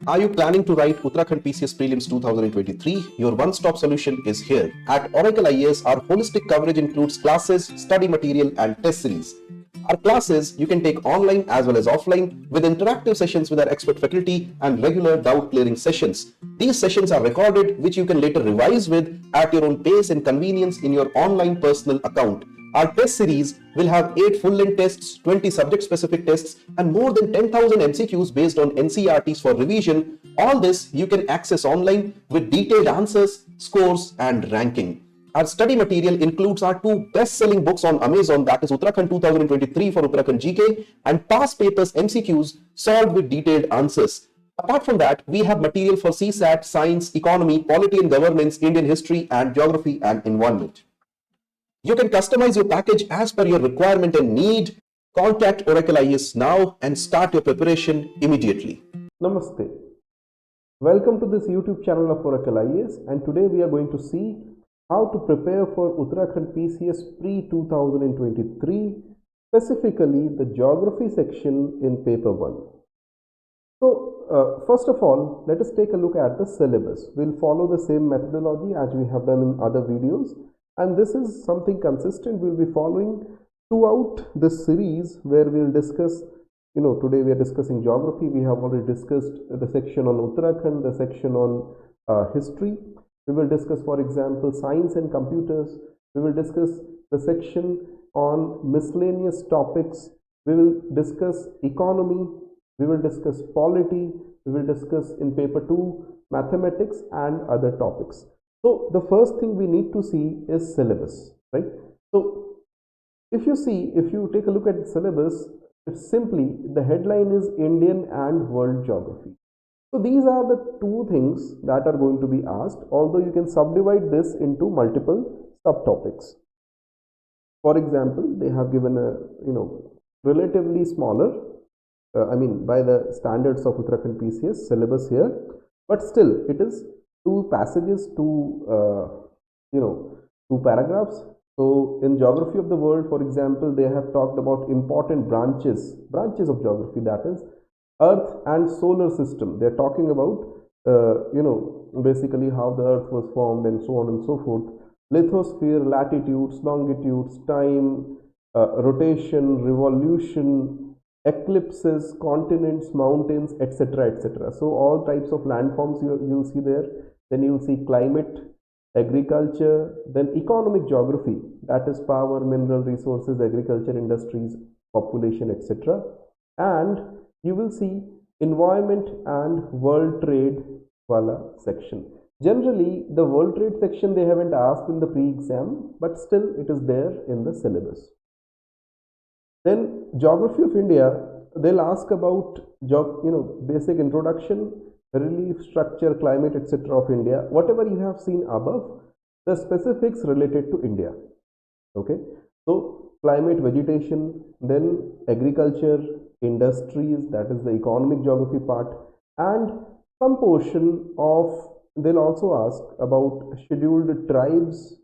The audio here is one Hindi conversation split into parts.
Are you planning to write Uttarakhand PCS Prelims 2023? Your one-stop solution is here. At Oracle IAS, our holistic coverage includes classes, study material, and test series. Our classes you can take online as well as offline with interactive sessions with our expert faculty and regular doubt clearing sessions. These sessions are recorded, which you can later revise with at your own pace and convenience in your online personal account. Our test series will have 8 full-length tests, 20 subject-specific tests, and more than 10,000 MCQs based on NCERTs for revision. All this you can access online with detailed answers, scores, and ranking. Our study material includes our two best-selling books on Amazon, that is Uttarakhand 2023 for Uttarakhand GK and past papers MCQs solved with detailed answers. Apart from that, we have material for CSAT, science, economy, polity and governance, Indian history, and geography and environment. You can customize your package as per your requirement and need. Contact Oracle IAS now and start your preparation immediately. Namaste. Welcome to this YouTube channel of Oracle IAS, and today we are going to see how to prepare for Uttarakhand PCS pre-2023, specifically the geography section in paper 1. So first of all, let us take a look at the syllabus. We'll follow the same methodology as we have done in other videos, and this is something consistent we'll be following throughout this series where we'll discuss, today we are discussing geography. We have already discussed the section on Uttarakhand, the section on history. We will discuss, for example, science and computers. We will discuss the section on miscellaneous topics. We will discuss economy. We will discuss polity. We will discuss in paper 2 mathematics and other topics. So the first thing we need to see is syllabus, right? So if you take a look at the syllabus, it's simply the headline is Indian and World Geography. So these are the two things that are going to be asked, although you can subdivide this into multiple subtopics. For example, they have given a relatively smaller, by the standards of Uttarakhand PCS syllabus here, but still it is two passages, two paragraphs. So in geography of the world, for example, they have talked about important branches of geography, that is Earth and solar system. They're talking about basically how the Earth was formed and so on and so forth. Lithosphere, latitudes, longitudes, time, rotation, revolution, eclipses, continents, mountains, etc., etc. So all types of landforms you'll see there. Then you'll see climate, agriculture, then economic geography, that is power, mineral resources, agriculture, industries, population, etc. And you will see environment and world trade wala section. Generally, the world trade section they haven't asked in the pre-exam, but still it is there in the syllabus. Then geography of India, they'll ask about basic introduction, relief, structure, climate, etc. of India. Whatever you have seen above, the specifics related to India. Okay, so climate, vegetation, then agriculture, industries, that is the economic geography part, and some portion of, they'll also ask about scheduled tribes,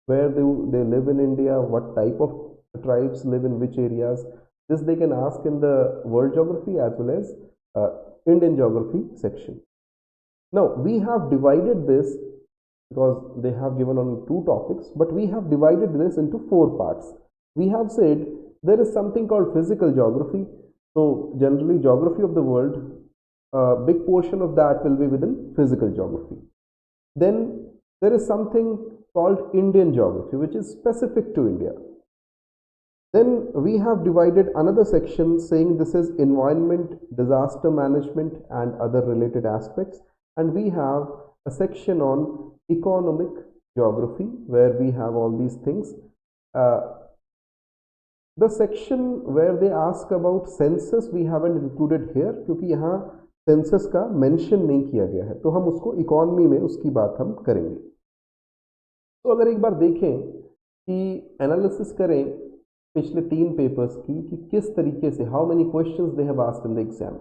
where they live in India, what type of tribes live in which areas. This they can ask in the world geography as well as Indian geography section. Now we have divided this, because they have given only two topics, but we have divided this into 4 parts. We have said there is something called physical geography. So generally geography of the world, a big portion of that will be within physical geography. Then there is something called Indian geography, which is specific to India. Then we have divided another section saying this is environment, disaster management and other related aspects. And we have a section on economic geography where we have all these things. The section where they ask about census we haven't included here, क्योंकि यहाँ census का mention नहीं किया गया है, तो हम उसको economy में उसकी बात हम करेंगे. तो अगर एक बार देखें कि एनालिसिस करें पिछले 3 पेपर्स की कि किस तरीके से, how many questions they have asked in the exam.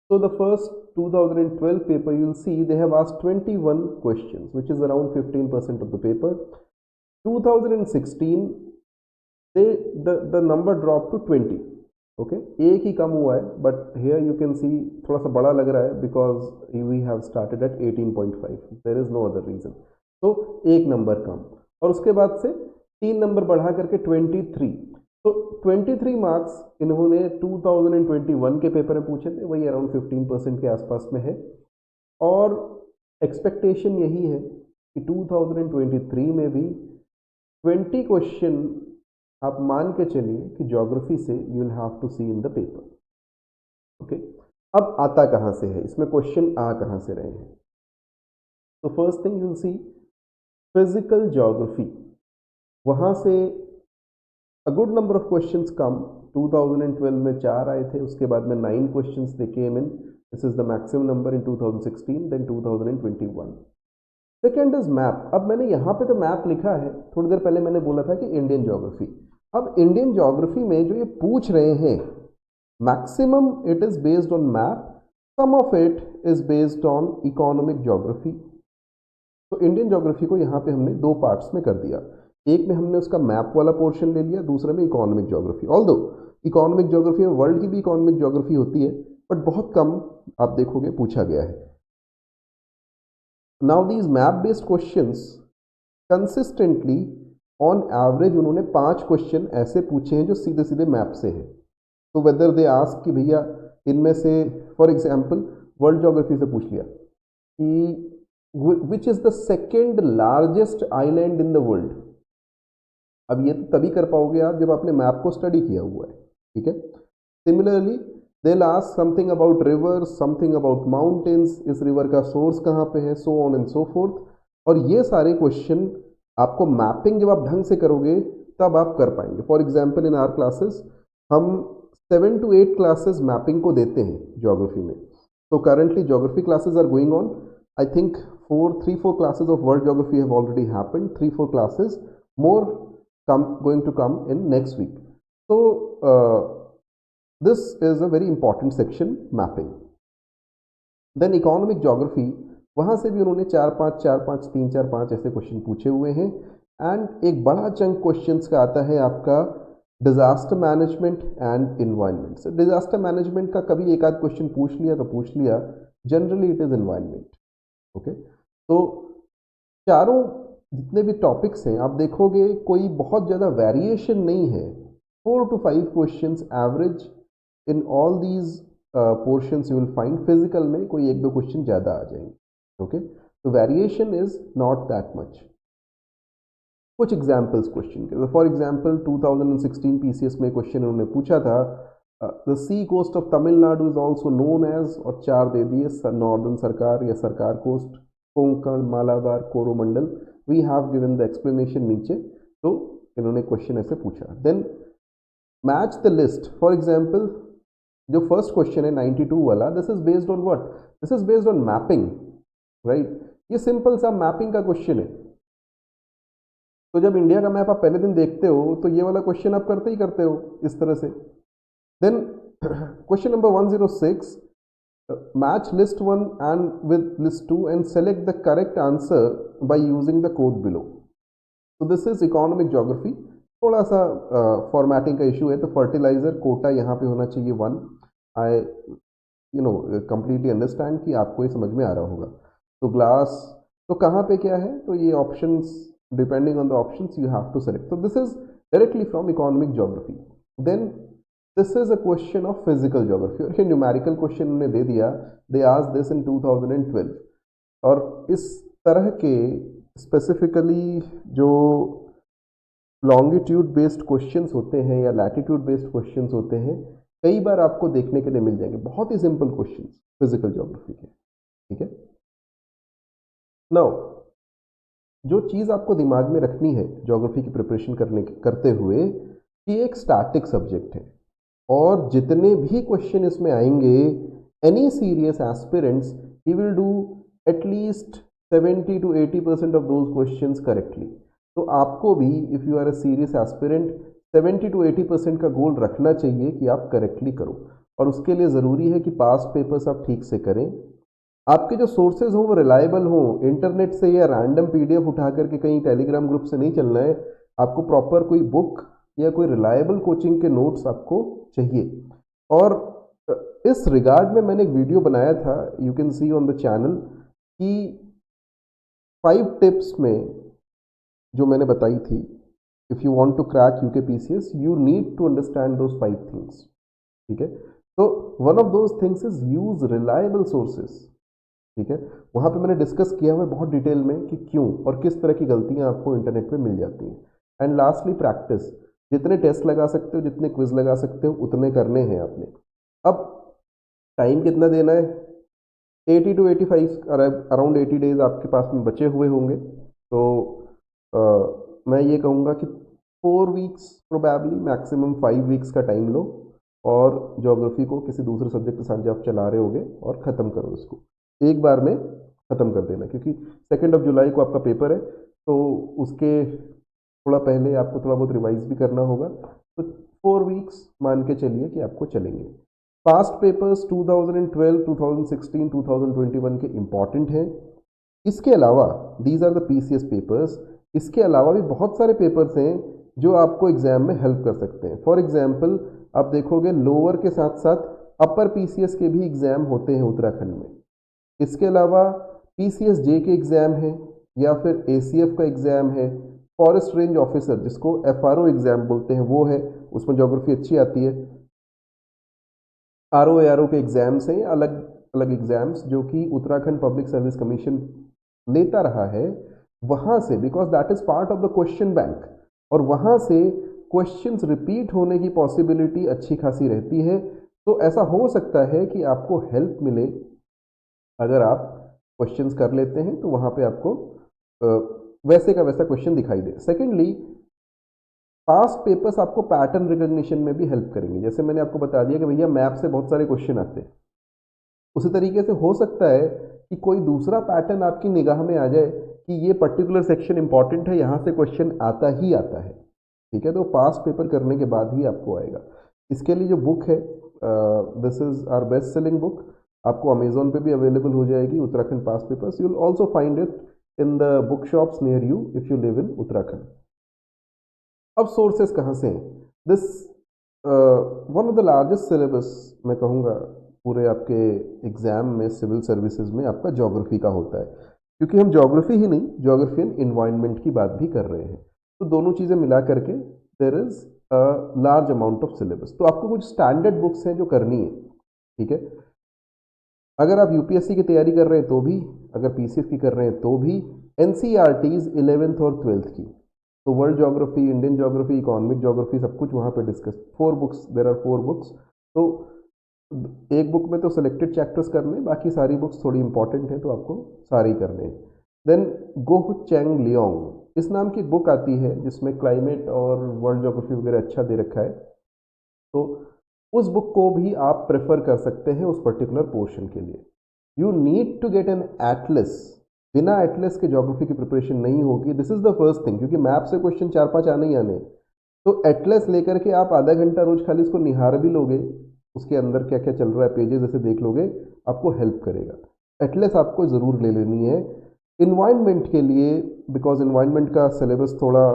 So the first 2012 paper, you'll see they have asked 21 questions, which is around 15% of the paper. 2016, the number dropped to 20. Okay, एक ही कम हुआ है, but here you can see थोड़ा सा बड़ा लग रहा है because we have started at 18.5, there is no other reason. तो एक नंबर कम, और उसके बाद से 3 नंबर बढ़ा करके 23। तो 23 मार्क्स इन्होंने 2021 के पेपर में पूछे थे, वही अराउंड 15% के आसपास में है। और एक्सपेक्टेशन यही है कि 2023 में भी 20 क्वेश्चन आप मान के चलिए कि ज्योग्राफी से you will have to see in the paper. Okay, अब आता कहाँ से है, इसमें क्वेश्चन आ कहाँ से रहे हैं? तो first thing you will see physical geography, वहाँ से a good number of questions come. 2012 में 4 आए थे, उसके बाद में 9 questions they came in, this is the maximum number in 2016, then 2021। Second is map. अब मैंने यहाँ पे तो मैप लिखा है, थोड़ी देर पहले मैंने बोला था कि इंडियन ज्योग्राफी। अब इंडियन ज्योग्राफी में जो ये पूछ रहे हैं, maximum it is based on map, some of it is based on economic geography. तो इंडियन ज्योग्राफी को यहाँ पे हमने 2 पार्ट्स में कर दिया, एक में हमने उसका मैप वाला पोर्शन ले लिया, दूसरे में economic geography. Although economic geography में वर्ल्ड की भी इकोनॉमिक ज्योग्राफी होती है, बट बहुत कम आप देखोगे पूछा गया है। Now these map based questions consistently on average उन्होंने 5 क्वेश्चन ऐसे पूछे हैं जो सीधे सीधे मैप से हैं। तो वेदर दे आस्क कि भैया इनमें से, फॉर एग्जांपल वर्ल्ड ज्योग्राफी से पूछ लिया कि which is the second largest island in the world. अब ये तो तभी कर पाओगे आप जब आपने मैप को स्टडी किया हुआ है, ठीक है। Similarly they ask something about river, something about mountains, इस रिवर का सोर्स कहाँ पे है, so on and so fourth. और ये सारे क्वेश्चन आपको मैपिंग जब आप ढंग से करोगे तब आप कर पाएंगे। For example in our classes हम 7 to 8 क्लासेस मैपिंग को देते हैं ज्योग्राफी में। तो currently geography classes are going on, I think 3-4 classes of world geography have already happened, 3-4 classes more going to come in next week. So this is a very important section, mapping. Then economic geography, वहाँ से भी उन्होंने 4-5 3 4 5 ऐसे क्वेश्चन पूछे हुए हैं। एंड एक बड़ा चंक क्वेश्चंस का आता है आपका डिजास्टर मैनेजमेंट एंड इन्वायरमेंट से। डिजास्टर मैनेजमेंट का कभी एक आध क्वेश्चन पूछ लिया तो पूछ लिया, generally it is environment. Okay, तो चारों जितने भी टॉपिक्स हैं आप देखोगे कोई बहुत ज़्यादा वेरिएशन नहीं है, 4 to 5 questions average in all these portions you will find. Physical में कोई 1-2 क्वेश्चन ज़्यादा आ जाएंगे। ओके, तो variation is not that much. कुछ एग्जाम्पल्स क्वेश्चन के, फॉर एग्जाम्पल 2016 पीसीएस में क्वेश्चन उन्होंने पूछा था, the sea coast of Tamil Nadu is also known as, और 4 दे दिए, नॉर्दर्न सरकार या Sarkar coast, Konkan, Malabar, Coromandel. We have given the explanation नीचे, तो इन्होंने क्वेश्चन ऐसे पूछा। Then match the list, for example जो फर्स्ट क्वेश्चन है 92 वाला, this is based on what, this is based on mapping, right. ये सिंपल सा मैपिंग का क्वेश्चन है। तो जब इंडिया का मैप आप पहले दिन देखते हो तो ये वाला क्वेश्चन आप करते ही करते हो इस तरह से। Then question number 106, match list 1 and with list 2 and select the correct answer by using the code below. So this is economic geography। थोड़ा सा फॉर्मेटिंग का इशू है, तो फर्टिलाइजर कोटा यहाँ पे होना चाहिए 1। आई कंप्लीटली अंडरस्टैंड कि आपको ये समझ में आ रहा होगा। तो ग्लास, तो कहाँ पे क्या है, तो ये options, depending on the options you have to select. तो this is directly from economic geography. Then this is a question of physical geography, और ये न्यूमेरिकल क्वेश्चन उन्हें दे दिया, दे आस्क्ड दिस इन 2012। और इस तरह के स्पेसिफिकली जो लॉन्गिट्यूड बेस्ड क्वेश्चंस होते हैं या लैटिट्यूड बेस्ड क्वेश्चंस होते हैं, कई बार आपको देखने के लिए मिल जाएंगे, बहुत ही सिंपल क्वेश्चंस फिजिकल ज्योग्राफी के, ठीक है। नाउ जो चीज़ आपको दिमाग में रखनी है ज्योग्राफी की प्रिपरेशन करते हुए, कि एक स्टैटिक सब्जेक्ट है, और जितने भी क्वेश्चन इसमें आएंगे, एनी सीरियस एस्पिरेंट्स ही will do at least 70 to 80% of those questions correctly. तो आपको भी, if you are a serious aspirant, 70 to 80% का गोल रखना चाहिए कि आप करेक्टली करो। और उसके लिए ज़रूरी है कि पास्ट पेपर्स आप ठीक से करें, आपके जो सोर्सेज हों वो रिलायबल हों, इंटरनेट से या रैंडम पीडीएफ उठा करके कहीं टेलीग्राम ग्रुप से नहीं चलना है। आपको प्रॉपर कोई बुक या कोई रिलायबल कोचिंग के नोट्स आपको चाहिए। और इस रिगार्ड में मैंने एक वीडियो बनाया था, you can see on the channel, कि 5 टिप्स में जो मैंने बताई थी, if you want to crack UK PCS you need to understand those 5 थिंग्स। ठीक है, तो one of those things is use reliable sources. ठीक है, वहाँ पे मैंने डिस्कस किया हुआ है बहुत डिटेल में कि क्यों और किस तरह की गलतियाँ आपको इंटरनेट पे मिल जाती हैं। एंड लास्टली प्रैक्टिस, जितने टेस्ट लगा सकते हो, जितने क्विज लगा सकते हो, उतने करने हैं आपने। अब टाइम कितना देना है? 80 to 85, अराउंड 80 डेज आपके पास में बचे हुए होंगे। तो मैं ये कहूँगा कि 4 वीक्स प्रोबेबली, मैक्सिमम 5 वीक्स का टाइम लो और ज्योग्राफी को किसी दूसरे सब्जेक्ट के साथ जब चला रहे होगे और ख़त्म करो इसको, एक बार में ख़त्म कर देना, क्योंकि 2 जुलाई को आपका पेपर है, तो उसके थोड़ा पहले आपको थोड़ा बहुत रिवाइज भी करना होगा। तो 4 वीक्स मान के चलिए कि आपको चलेंगे। पास्ट पेपर्स 2012, 2016, 2021 के इम्पॉर्टेंट हैं। इसके अलावा these are the PCS papers, इसके अलावा भी बहुत सारे पेपर्स हैं जो आपको एग्जाम में हेल्प कर सकते हैं। फॉर एग्जाम्पल आप देखोगे लोअर के साथ साथ अपर पीसीएस के भी एग्ज़ाम होते हैं उत्तराखंड में। इसके अलावा पीसीएस जे के एग्ज़ाम है या फिर एसीएफ का एग्ज़ाम है, फॉरेस्ट रेंज ऑफिसर जिसको एफआरओ एग्ज़ाम बोलते हैं वो है, उसमें ज्योग्राफी अच्छी आती है। आरओ एआरओ के एग्ज़ाम्स हैं, अलग अलग एग्ज़ाम्स जो कि उत्तराखंड पब्लिक सर्विस कमीशन लेता रहा है वहाँ से, because that is part of the question bank, और वहाँ से क्वेश्चंस रिपीट होने की पॉसिबिलिटी अच्छी खासी रहती है। तो ऐसा हो सकता है कि आपको हेल्प मिले अगर आप क्वेश्चंस कर लेते हैं, तो वहाँ पे आपको वैसे का वैसा क्वेश्चन दिखाई दे। सेकेंडली, पास्ट पेपर्स आपको पैटर्न रिकग्निशन में भी हेल्प करेंगे। जैसे मैंने आपको बता दिया कि भैया मैप से बहुत सारे क्वेश्चन आते हैं, उसी तरीके से हो सकता है कि कोई दूसरा पैटर्न आपकी निगाह में आ जाए कि ये पर्टिकुलर सेक्शन इंपॉर्टेंट है, यहाँ से क्वेश्चन आता ही आता है। ठीक है, तो पास्ट पेपर करने के बाद ही आपको आएगा। इसके लिए जो बुक है, this is our best selling book, आपको अमेजोन पे भी अवेलेबल हो जाएगी, Uttarakhand past papers. You will also find it in the book shops near you if you live in Uttarakhand. अब सोर्सेस कहाँ से हैं? This one of the largest syllabus मैं कहूँगा पूरे आपके एग्ज़ाम में सिविल सर्विसेज में आपका ज्योग्राफी का होता है, क्योंकि हम ज्योग्राफी ही नहीं, ज्योग्राफी एंड इन्वायरमेंट की बात भी कर रहे हैं। तो दोनों चीज़ें मिला करके there is a large amount of syllabus. तो आपको कुछ स्टैंडर्ड बुक्स हैं जो करनी है। ठीक है, अगर आप यूपीएससी की तैयारी कर रहे हैं तो भी, अगर पीसीएस की कर रहे हैं तो भी, एनसीईआरटीज़ 11th और 12th की, तो world geography, Indian geography, economic geography, सब कुछ वहाँ पे discuss. 4 books, there are 4 books. तो एक बुक में तो सिलेक्टेड चैप्टर्स करने, बाकी सारी बुक्स थोड़ी इंपॉर्टेंट हैं तो आपको सारी करने हैं। देन गोह चैंग लियोंग इस नाम की एक बुक आती है जिसमें क्लाइमेट और वर्ल्ड ज्योग्राफी वगैरह अच्छा दे रखा है, तो उस बुक को भी आप प्रेफर कर सकते हैं उस पर्टिकुलर पोर्शन के लिए। You need to get an atlas, बिना एटलस के ज्योग्राफी की प्रिपरेशन नहीं होगी। This is the first thing, क्योंकि मैप से क्वेश्चन 4-5 आने ही आने। तो एटलस लेकर के आप आधा घंटा रोज खाली इसको निहार भी लोगे, उसके अंदर क्या क्या चल रहा है पेजेस ऐसे देख लोगे, आपको हेल्प करेगा। एटलस आपको ज़रूर ले लेनी है इन्वायरमेंट के लिए, बिकॉज इन्वायरमेंट का सिलेबस थोड़ा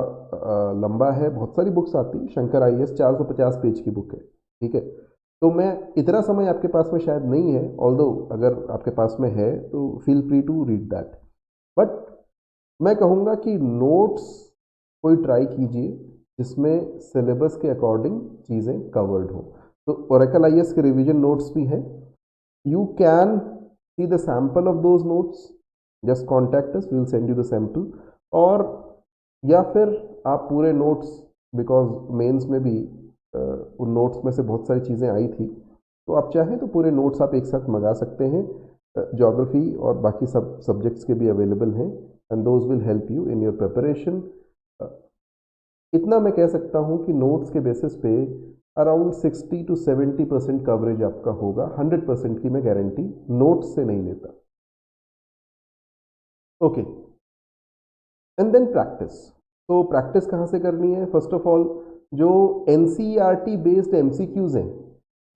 लंबा है, बहुत सारी बुक्स आती है। शंकर आईएएस 450 पेज की बुक है। ठीक है, तो मैं इतना समय आपके पास में शायद नहीं है, ऑल्दो अगर आपके पास में है तो feel free to read that. But मैं कहूँगा कि नोट्स कोई ट्राई कीजिए जिसमें सिलेबस के अकॉर्डिंग चीज़ें कवर्ड हो। तो ओरेकल आईएएस के रिवीजन नोट्स भी हैं, you can see the sample of those notes, just contact us, we will send you the sample. और या फिर आप पूरे नोट्स, बिकॉज मेंस में भी उन नोट्स में से बहुत सारी चीज़ें आई थी, तो आप चाहें तो पूरे नोट्स आप एक साथ मंगा सकते हैं। ज्योग्राफी और बाकी सब सब्जेक्ट्स के भी अवेलेबल हैं, and those will help you in your preparation. इतना मैं कह सकता हूँ कि नोट्स के बेसिस पे अराउंड 60 to 70% कवरेज आपका होगा। 100% की मैं गारंटी नोट्स से नहीं लेता। Okay, and then practice. तो प्रैक्टिस कहाँ से करनी है? फर्स्ट ऑफ ऑल, जो एनसीईआरटी बेस्ड एमसीक्यूज हैं,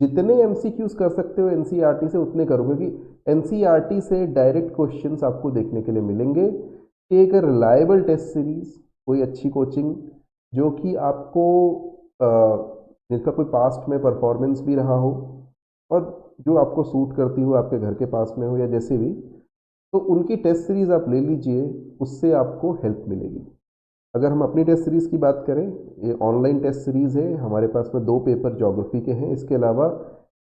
जितने एमसीक्यूज कर सकते हो एनसीईआरटी से उतने करो, क्योंकि एनसीईआरटी से डायरेक्ट क्वेश्चंस आपको देखने के लिए मिलेंगे। एक रिलायबल टेस्ट सीरीज, कोई अच्छी कोचिंग जो कि आपको जिनका कोई पास्ट में परफॉर्मेंस भी रहा हो और जो आपको सूट करती हो, आपके घर के पास में हो या जैसे भी, तो उनकी टेस्ट सीरीज़ आप ले लीजिए, उससे आपको हेल्प मिलेगी। अगर हम अपनी टेस्ट सीरीज़ की बात करें, ये ऑनलाइन टेस्ट सीरीज़ है, हमारे पास में 2 पेपर ज्योग्राफी के हैं। इसके अलावा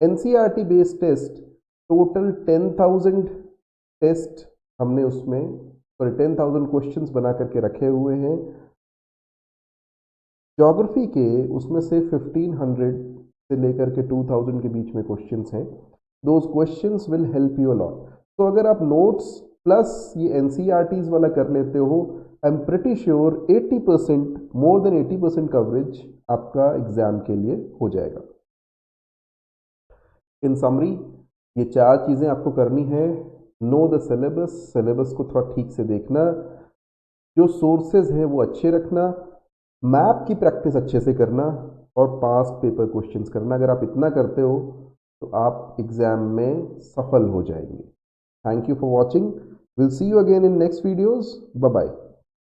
NCERT based test total 10,000 test हमने उसमें 10,000 क्वेश्चंस बना करके रखे हुए हैं। ज्योग्राफी के उसमें से 1500 से लेकर के 2000 के बीच में क्वेश्चंस हैं। Those questions will help you a lot. तो अगर आप नोट्स प्लस ये एनसीईआरटीज वाला कर लेते हो, I am pretty sure 80%, more than 80% coverage आपका एग्जाम के लिए हो जाएगा। इन समरी, ये 4 चीज़ें आपको करनी है। नो द सिलेबस, सिलेबस को थोड़ा ठीक से देखना, जो सोर्सेज हैं वो अच्छे रखना, मैप की प्रैक्टिस अच्छे से करना और पास्ट पेपर क्वेश्चंस करना। अगर आप इतना करते हो तो आप एग्जाम में सफल हो जाएंगे। Thank you for watching. Will see you again in next videos. Bye bye.